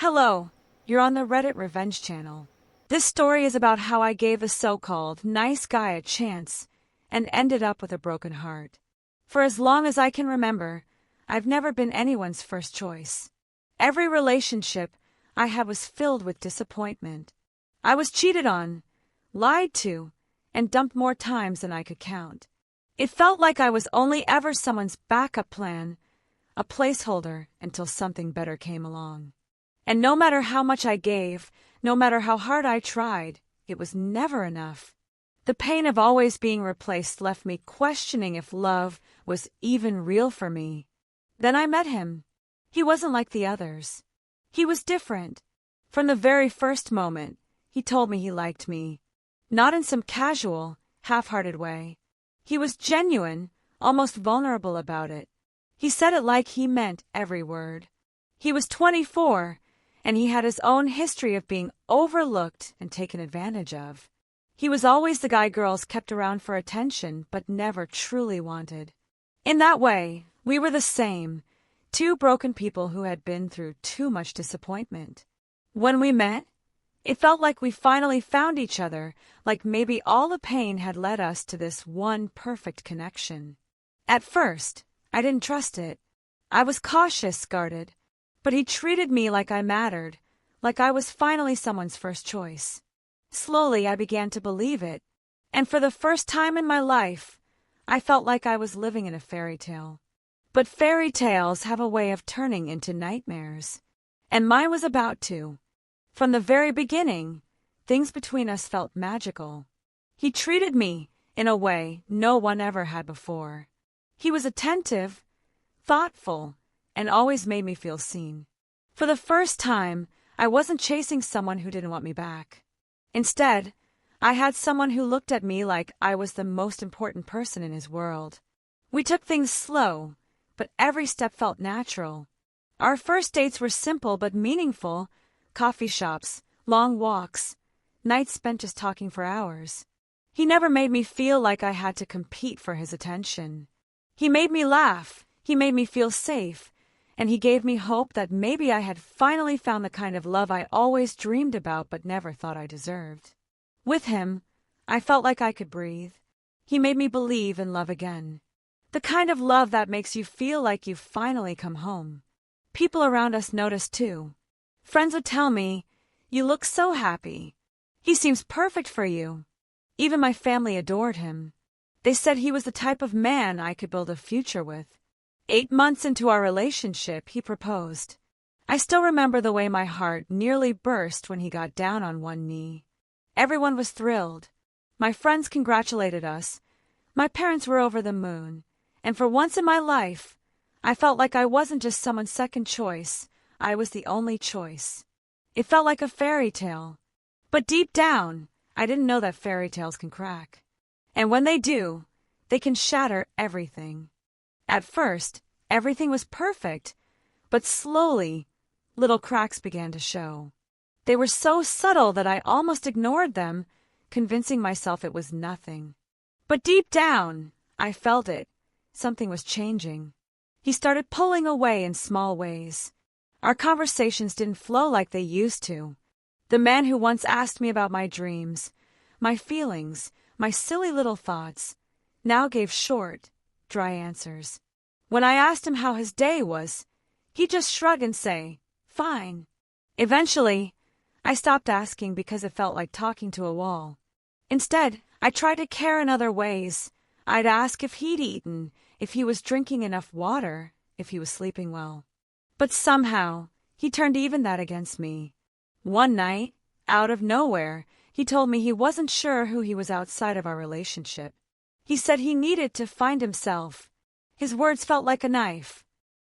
Hello, you're on the Reddit Revenge channel. This story is about how I gave a so-called nice guy a chance and ended up with a broken heart. For as long as I can remember, I've never been anyone's first choice. Every relationship I had was filled with disappointment. I was cheated on, lied to, and dumped more times than I could count. It felt like I was only ever someone's backup plan, a placeholder until something better came along. And no matter how much I gave, no matter how hard I tried, it was never enough. The pain of always being replaced left me questioning if love was even real for me. Then I met him. He wasn't like the others. He was different. From the very first moment, he told me he liked me. Not in some casual, half-hearted way. He was genuine, almost vulnerable about it. He said it like he meant every word. He was 24, and he had his own history of being overlooked and taken advantage of. He was always the guy girls kept around for attention but never truly wanted. In that way, we were the same, two broken people who had been through too much disappointment. When we met, it felt like we finally found each other, like maybe all the pain had led us to this one perfect connection. At first, I didn't trust it. I was cautious, guarded. But he treated me like I mattered, like I was finally someone's first choice. Slowly, I began to believe it, and for the first time in my life, I felt like I was living in a fairy tale. But fairy tales have a way of turning into nightmares, and mine was about to. From the very beginning, things between us felt magical. He treated me in a way no one ever had before. He was attentive, thoughtful, and always made me feel seen. For the first time, I wasn't chasing someone who didn't want me back. Instead, I had someone who looked at me like I was the most important person in his world. We took things slow, but every step felt natural. Our first dates were simple but meaningful: coffee shops, long walks, nights spent just talking for hours. He never made me feel like I had to compete for his attention. He made me laugh, he made me feel safe, and he gave me hope that maybe I had finally found the kind of love I always dreamed about but never thought I deserved. With him, I felt like I could breathe. He made me believe in love again. The kind of love that makes you feel like you've finally come home. People around us noticed too. Friends would tell me, "You look so happy. He seems perfect for you." Even my family adored him. They said he was the type of man I could build a future with. 8 months into our relationship, he proposed. I still remember the way my heart nearly burst when he got down on one knee. Everyone was thrilled. My friends congratulated us. My parents were over the moon. And for once in my life, I felt like I wasn't just someone's second choice. I was the only choice. It felt like a fairy tale. But deep down, I didn't know that fairy tales can crack. And when they do, they can shatter everything. At first, everything was perfect, but slowly, little cracks began to show. They were so subtle that I almost ignored them, convincing myself it was nothing. But deep down, I felt it. Something was changing. He started pulling away in small ways. Our conversations didn't flow like they used to. The man who once asked me about my dreams, my feelings, my silly little thoughts, now gave short, dry answers. When I asked him how his day was, he'd just shrug and say, "Fine." Eventually, I stopped asking because it felt like talking to a wall. Instead, I tried to care in other ways. I'd ask if he'd eaten, if he was drinking enough water, if he was sleeping well. But somehow, he turned even that against me. One night, out of nowhere, he told me he wasn't sure who he was outside of our relationship. He said he needed to find himself. His words felt like a knife.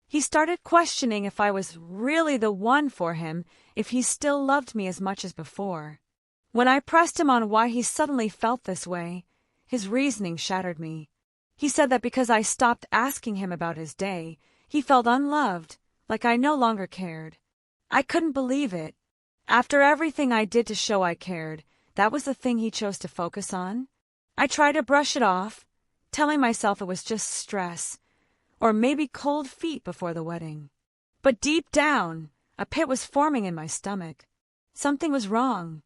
He started questioning if I was really the one for him, if he still loved me as much as before. When I pressed him on why he suddenly felt this way, his reasoning shattered me. He said that because I stopped asking him about his day, he felt unloved, like I no longer cared. I couldn't believe it. After everything I did to show I cared, that was the thing he chose to focus on? I tried to brush it off, telling myself it was just stress, or maybe cold feet before the wedding. But deep down, A pit was forming in my stomach. Something was wrong.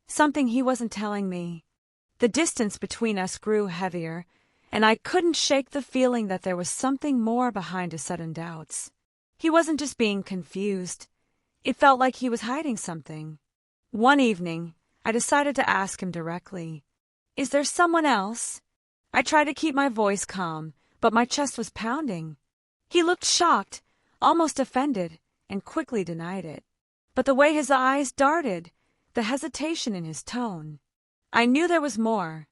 Something he wasn't telling me. The distance between us grew heavier, and I couldn't shake the feeling that there was something more behind his sudden doubts. He wasn't just being confused. It felt like he was hiding something. One evening, I decided to ask him directly, "Is there someone else?" I tried to keep my voice calm, but my chest was pounding. He looked shocked, almost offended, and quickly denied it. But the way his eyes darted, the hesitation in his tone, I knew there was more.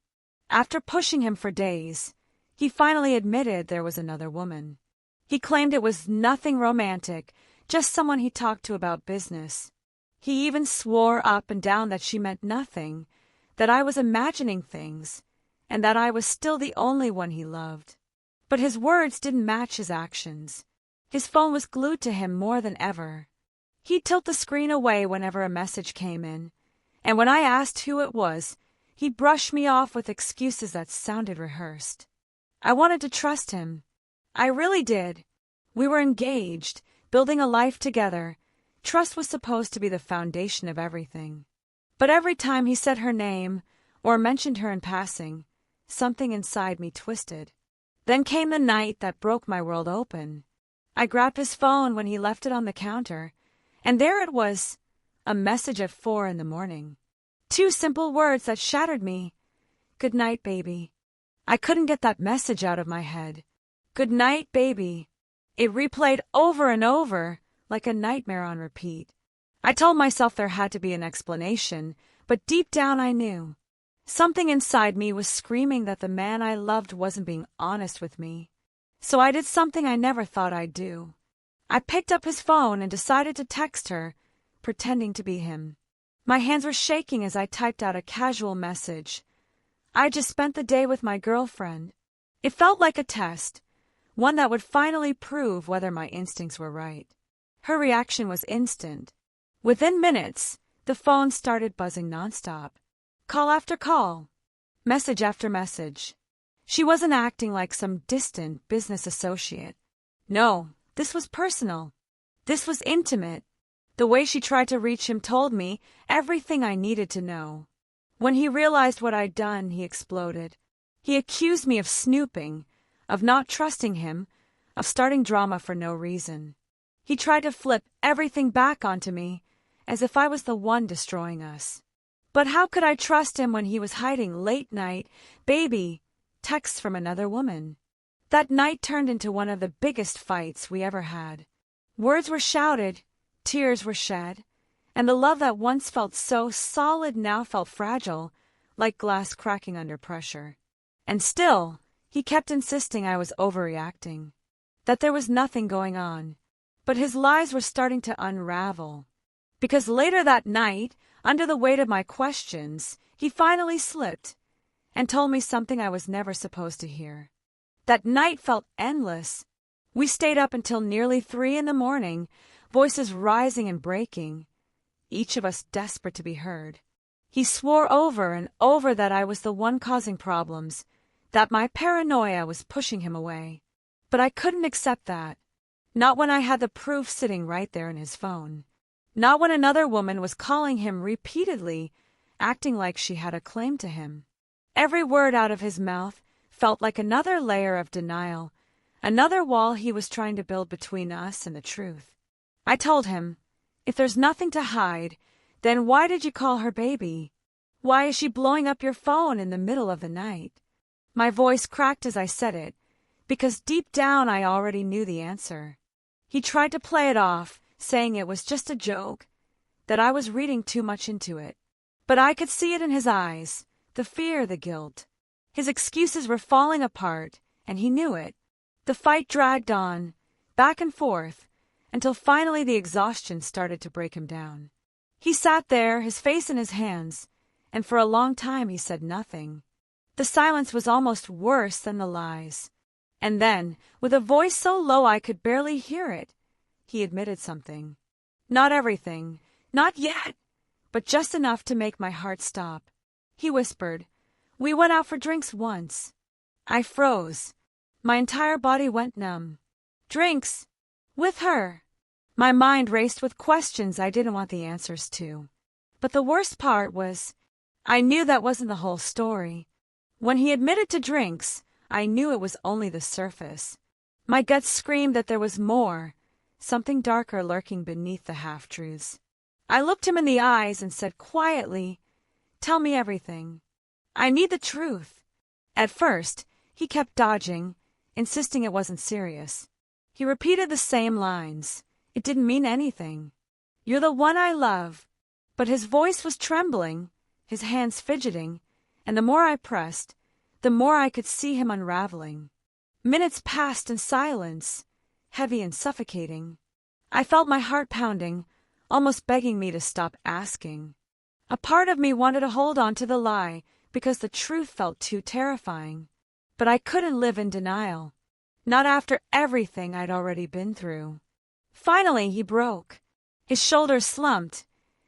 After pushing him for days, he finally admitted there was another woman. He claimed it was nothing romantic, just someone he talked to about business. He even swore up and down that she meant nothing, that I was imagining things, and that I was still the only one he loved. But his words didn't match his actions. His phone was glued to him more than ever. He'd tilt the screen away whenever a message came in, and when I asked who it was, he'd brush me off with excuses that sounded rehearsed. I wanted to trust him. I really did. We were engaged, building a life together. Trust was supposed to be the foundation of everything. But every time he said her name, or mentioned her in passing, something inside me twisted. Then came the night that broke my world open. I grabbed his phone when he left it on the counter, and there it was, a message at 4 a.m. 2 simple words that shattered me. "Good night, baby." I couldn't get that message out of my head. "Good night, baby." It replayed over and over, like a nightmare on repeat. I told myself there had to be an explanation, but deep down I knew. Something inside me was screaming that the man I loved wasn't being honest with me. So I did something I never thought I'd do. I picked up his phone and decided to text her, pretending to be him. My hands were shaking as I typed out a casual message. I just spent the day with my girlfriend. It felt like a test, one that would finally prove whether my instincts were right. Her reaction was instant. Within minutes, the phone started buzzing nonstop. Call after call, message after message. She wasn't acting like some distant business associate. No, this was personal. This was intimate. The way she tried to reach him told me everything I needed to know. When he realized what I'd done, he exploded. He accused me of snooping, of not trusting him, of starting drama for no reason. He tried to flip everything back onto me, as if I was the one destroying us. But how could I trust him when he was hiding late-night, baby texts from another woman? That night turned into one of the biggest fights we ever had. Words were shouted, tears were shed, and the love that once felt so solid now felt fragile, like glass cracking under pressure. And still, he kept insisting I was overreacting, that there was nothing going on. But his lies were starting to unravel. Because later that night, under the weight of my questions, he finally slipped and told me something I was never supposed to hear. That night felt endless. We stayed up until nearly 3 a.m, voices rising and breaking, each of us desperate to be heard. He swore over and over that I was the one causing problems, that my paranoia was pushing him away. But I couldn't accept that. Not when I had the proof sitting right there in his phone. Not when another woman was calling him repeatedly, acting like she had a claim to him. Every word out of his mouth felt like another layer of denial, another wall he was trying to build between us and the truth. I told him, "If there's nothing to hide, then why did you call her baby? Why is she blowing up your phone in the middle of the night?" My voice cracked as I said it, because deep down I already knew the answer. He tried to play it off, saying it was just a joke, that I was reading too much into it. But I could see it in his eyes, the fear, the guilt. His excuses were falling apart, and he knew it. The fight dragged on, back and forth, until finally the exhaustion started to break him down. He sat there, his face in his hands, and for a long time he said nothing. The silence was almost worse than the lies. And then, with a voice so low I could barely hear it, he admitted something. Not everything, not yet, but just enough to make my heart stop. He whispered, "We went out for drinks once." I froze. My entire body went numb. Drinks? With her? My mind raced with questions I didn't want the answers to. But the worst part was, I knew that wasn't the whole story. When he admitted to drinks, I knew it was only the surface. My gut screamed that there was more, something darker lurking beneath the half-truths. I looked him in the eyes and said quietly, "Tell me everything. I need the truth." At first, he kept dodging, insisting it wasn't serious. He repeated the same lines. It didn't mean anything. "You're the one I love." But his voice was trembling, his hands fidgeting, and the more I pressed, the more I could see him unraveling. Minutes passed in silence, heavy and suffocating. I felt my heart pounding, almost begging me to stop asking. A part of me wanted to hold on to the lie because the truth felt too terrifying. But I couldn't live in denial, not after everything I'd already been through. Finally, he broke. His shoulders slumped,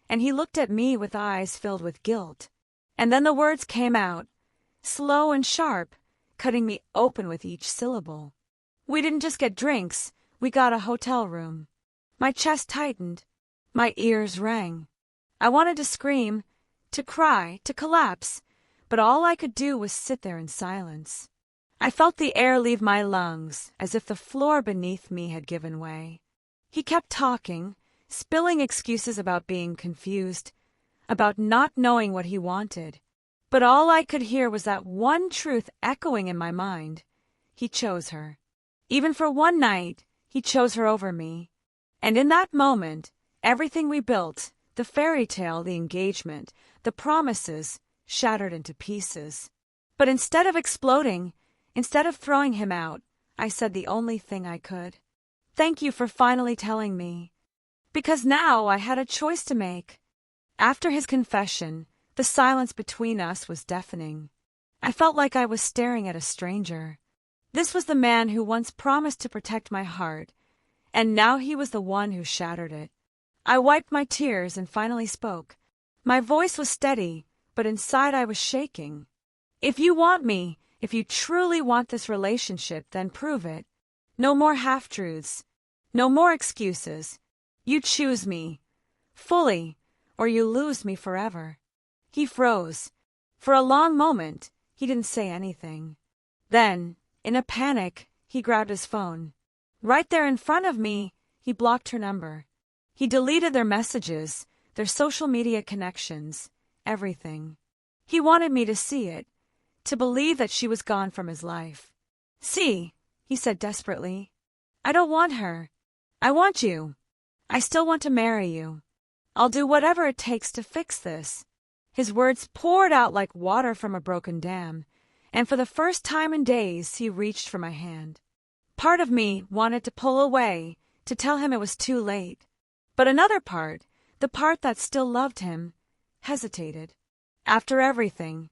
and he looked at me with eyes filled with guilt. And then the words came out, slow and sharp, cutting me open with each syllable. "We didn't just get drinks, we got a hotel room." My chest tightened. My ears rang. I wanted to scream, to cry, to collapse, but all I could do was sit there in silence. I felt the air leave my lungs, as if the floor beneath me had given way. He kept talking, spilling excuses about being confused, about not knowing what he wanted. But all I could hear was that one truth echoing in my mind. He chose her. Even for one night, he chose her over me. And in that moment, everything we built, the fairy tale, the engagement, the promises, shattered into pieces. But instead of exploding, instead of throwing him out, I said the only thing I could. "Thank you for finally telling me." Because now I had a choice to make. After his confession, the silence between us was deafening. I felt like I was staring at a stranger. This was the man who once promised to protect my heart, and now he was the one who shattered it. I wiped my tears and finally spoke. My voice was steady, but inside I was shaking. "If you want me, if you truly want this relationship, then prove it. No more half-truths. No more excuses. You choose me, fully, or you lose me forever." He froze. For a long moment, he didn't say anything. Then, in a panic, he grabbed his phone. Right there in front of me, he blocked her number. He deleted their messages, their social media connections, everything. He wanted me to see it, to believe that she was gone from his life. "See," he said desperately, "I don't want her. I want you. I still want to marry you. I'll do whatever it takes to fix this." His words poured out like water from a broken dam, and for the first time in days he reached for my hand. Part of me wanted to pull away, to tell him it was too late. But another part, the part that still loved him, hesitated. After everything,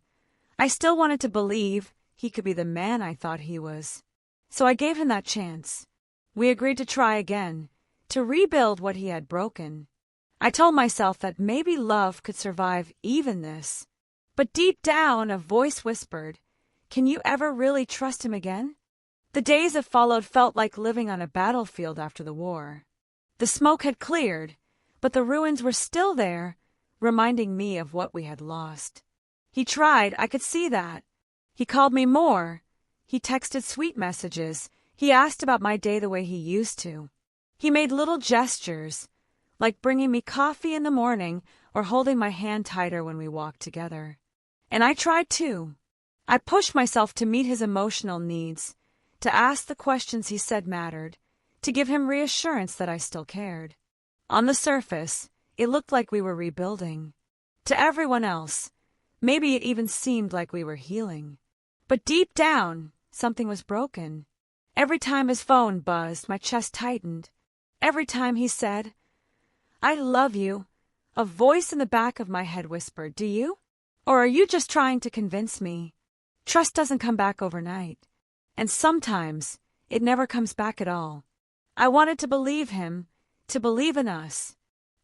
I still wanted to believe he could be the man I thought he was. So I gave him that chance. We agreed to try again, to rebuild what he had broken. I told myself that maybe love could survive even this. But deep down, a voice whispered, "Can you ever really trust him again?" The days that followed felt like living on a battlefield after the war. The smoke had cleared, but the ruins were still there, reminding me of what we had lost. He tried, I could see that. He called me more. He texted sweet messages. He asked about my day the way he used to. He made little gestures, like bringing me coffee in the morning or holding my hand tighter when we walked together. And I tried too. I pushed myself to meet his emotional needs, to ask the questions he said mattered, to give him reassurance that I still cared. On the surface, it looked like we were rebuilding. To everyone else, maybe it even seemed like we were healing. But deep down, something was broken. Every time his phone buzzed, my chest tightened. Every time he said, "I love you," a voice in the back of my head whispered, "Do you? Or are you just trying to convince me?" Trust doesn't come back overnight. And sometimes, it never comes back at all. I wanted to believe him, to believe in us.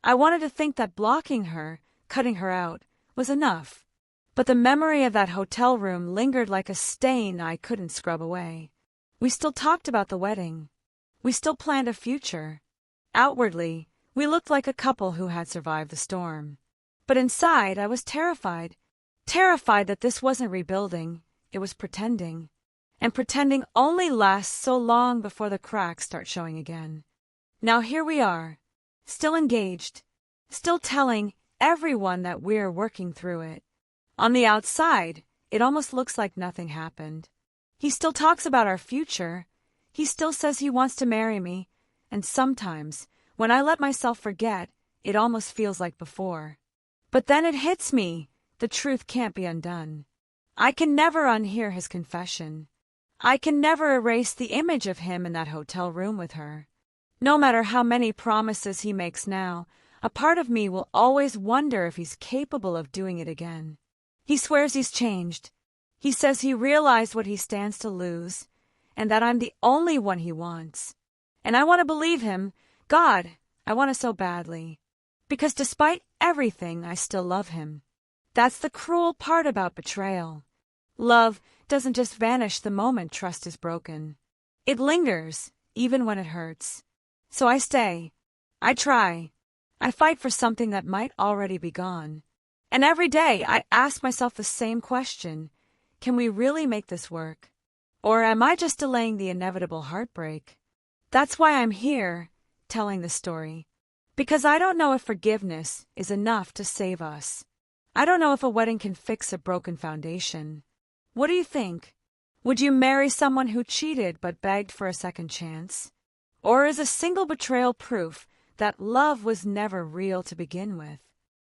I wanted to think that blocking her, cutting her out, was enough. But the memory of that hotel room lingered like a stain I couldn't scrub away. We still talked about the wedding. We still planned a future. Outwardly, we looked like a couple who had survived the storm. But inside, I was terrified. Terrified that this wasn't rebuilding, it was pretending. And pretending only lasts so long before the cracks start showing again. Now here we are, still engaged, still telling everyone that we're working through it. On the outside, it almost looks like nothing happened. He still talks about our future. He still says he wants to marry me. And sometimes, when I let myself forget, it almost feels like before. But then it hits me. The truth can't be undone. I can never unhear his confession. I can never erase the image of him in that hotel room with her. No matter how many promises he makes now, a part of me will always wonder if he's capable of doing it again. He swears he's changed. He says he realized what he stands to lose, and that I'm the only one he wants. And I want to believe him. God, I want to so badly. Because despite everything, I still love him. That's the cruel part about betrayal. Love doesn't just vanish the moment trust is broken. It lingers, even when it hurts. So I stay. I try. I fight for something that might already be gone. And every day I ask myself the same question. Can we really make this work? Or am I just delaying the inevitable heartbreak? That's why I'm here, telling this story. Because I don't know if forgiveness is enough to save us. I don't know if a wedding can fix a broken foundation. What do you think? Would you marry someone who cheated but begged for a second chance? Or is a single betrayal proof that love was never real to begin with?